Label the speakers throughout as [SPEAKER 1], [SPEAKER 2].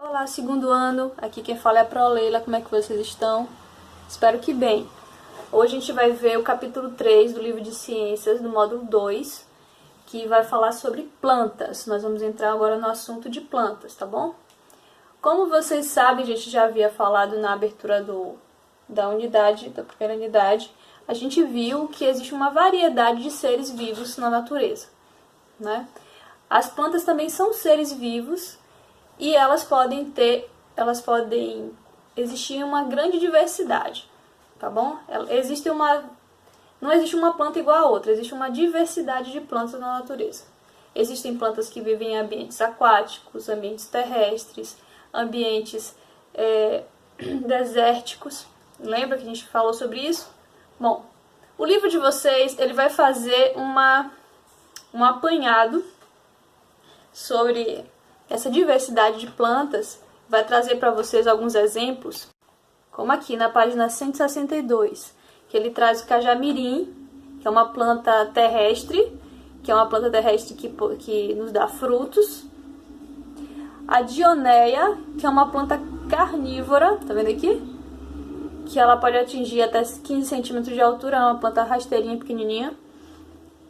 [SPEAKER 1] Olá, segundo ano, aqui quem fala é a Proleila, como é que vocês estão? Espero que bem. Hoje a gente vai ver o capítulo 3 do livro de ciências, do módulo 2, que vai falar sobre plantas. Nós vamos entrar agora no assunto de plantas, tá bom? Como vocês sabem, a gente já havia falado na abertura da primeira unidade, a gente viu que existe uma variedade de seres vivos na natureza, né? As plantas também são seres vivos e elas podem existir uma grande diversidade, tá bom? Não existe uma planta igual a outra, existe uma diversidade de plantas na natureza. Existem plantas que vivem em ambientes aquáticos, ambientes terrestres, ambientes desérticos. Lembra que a gente falou sobre isso? Bom, o livro de vocês ele vai fazer um apanhado sobre essa diversidade de plantas, vai trazer para vocês alguns exemplos, como aqui na página 162, que ele traz o cajamirim, que é uma planta terrestre, que nos dá frutos. A dionéia, que é uma planta carnívora, tá vendo aqui? Que ela pode atingir até 15 centímetros de altura, é uma planta rasteirinha pequenininha.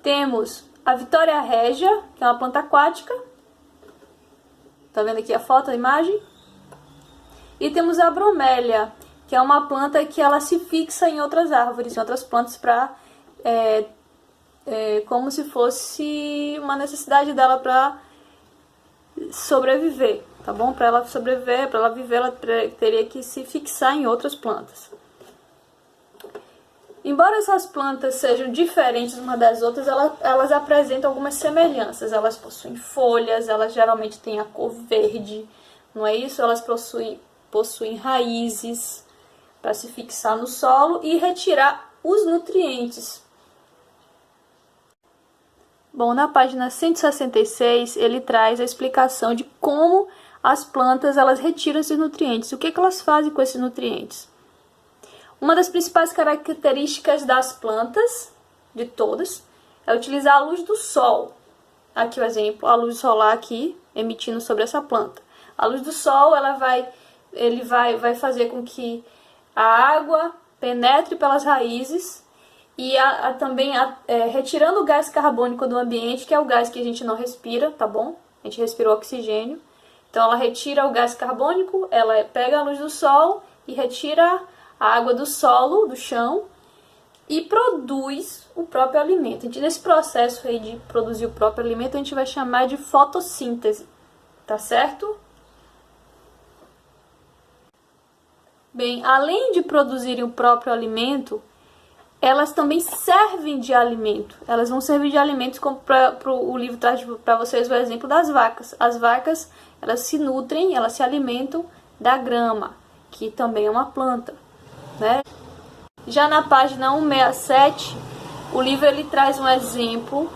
[SPEAKER 1] Temos a vitória régia, que é uma planta aquática. Tá vendo aqui a foto, a imagem? E temos a bromélia, que é uma planta que ela se fixa em outras árvores, em outras plantas, como se fosse uma necessidade dela para sobreviver, tá bom? Para ela sobreviver, para ela viver, ela teria que se fixar em outras plantas. Embora essas plantas sejam diferentes umas das outras, elas apresentam algumas semelhanças. Elas possuem folhas, elas geralmente têm a cor verde, não é isso? Elas possuem raízes para se fixar no solo e retirar os nutrientes. Bom, na página 166, ele traz a explicação de como as plantas elas retiram esses nutrientes. O que elas fazem com esses nutrientes? Uma das principais características das plantas, de todas, é utilizar a luz do sol. Aqui o exemplo, a luz solar aqui, emitindo sobre essa planta. A luz do sol, ele vai fazer com que a água penetre pelas raízes e também retirando o gás carbônico do ambiente, que é o gás que a gente não respira, tá bom? A gente respira o oxigênio. Então ela retira o gás carbônico, ela pega a luz do sol e retira a água do solo, do chão, e produz o próprio alimento. Nesse processo aí de produzir o próprio alimento, a gente vai chamar de fotossíntese, tá certo? Bem, além de produzirem o próprio alimento, elas também servem de alimento. Elas vão servir de alimentos, como o livro traz para vocês o exemplo das vacas. As vacas, elas se nutrem, elas se alimentam da grama, que também é uma planta, né? Já na página 167, o livro ele traz um exemplo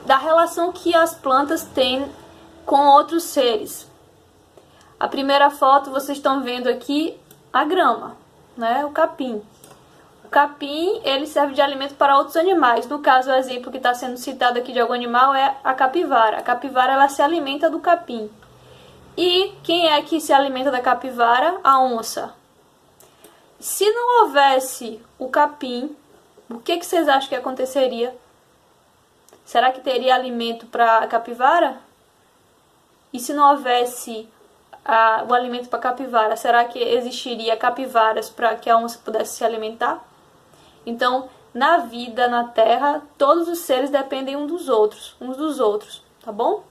[SPEAKER 1] da relação que as plantas têm com outros seres. A primeira foto, vocês estão vendo aqui a grama, né? O capim. O capim, ele serve de alimento para outros animais. No caso, o exemplo que está sendo citado aqui de algum animal é a capivara. A capivara, ela se alimenta do capim. E quem é que se alimenta da capivara? A onça. Se não houvesse o capim, o que vocês acham que aconteceria? Será que teria alimento para a capivara? E se não houvesse o alimento para a capivara, será que existiria capivaras para que a onça pudesse se alimentar? Então, na vida, na Terra, todos os seres dependem uns dos outros, tá bom?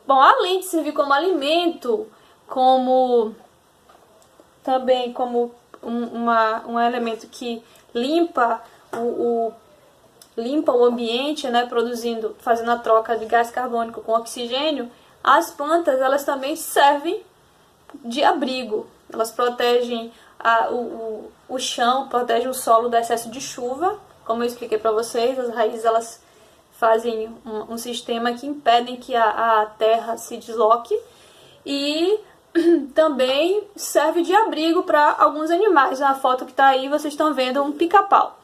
[SPEAKER 1] Bom, além de servir como alimento, também como um elemento que limpa o ambiente, né, fazendo a troca de gás carbônico com oxigênio, as plantas elas também servem de abrigo. Elas protegem o chão, protegem o solo do excesso de chuva, como eu expliquei para vocês. As raízes elas fazem um sistema que impedem que a terra se desloque e também serve de abrigo para alguns animais. Na foto que está aí, vocês estão vendo um pica-pau.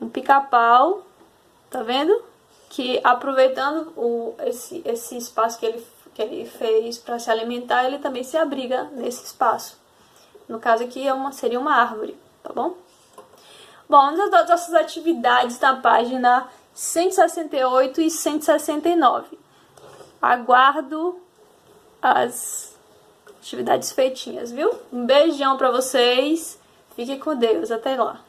[SPEAKER 1] Um pica-pau, tá vendo? Que aproveitando esse espaço que que ele fez para se alimentar, ele também se abriga nesse espaço. No caso aqui seria uma árvore, tá bom? Bom, vamos às nossas atividades na página 168 e 169. Aguardo as atividades feitinhas, viu? Um beijão pra vocês. Fiquem com Deus. Até lá.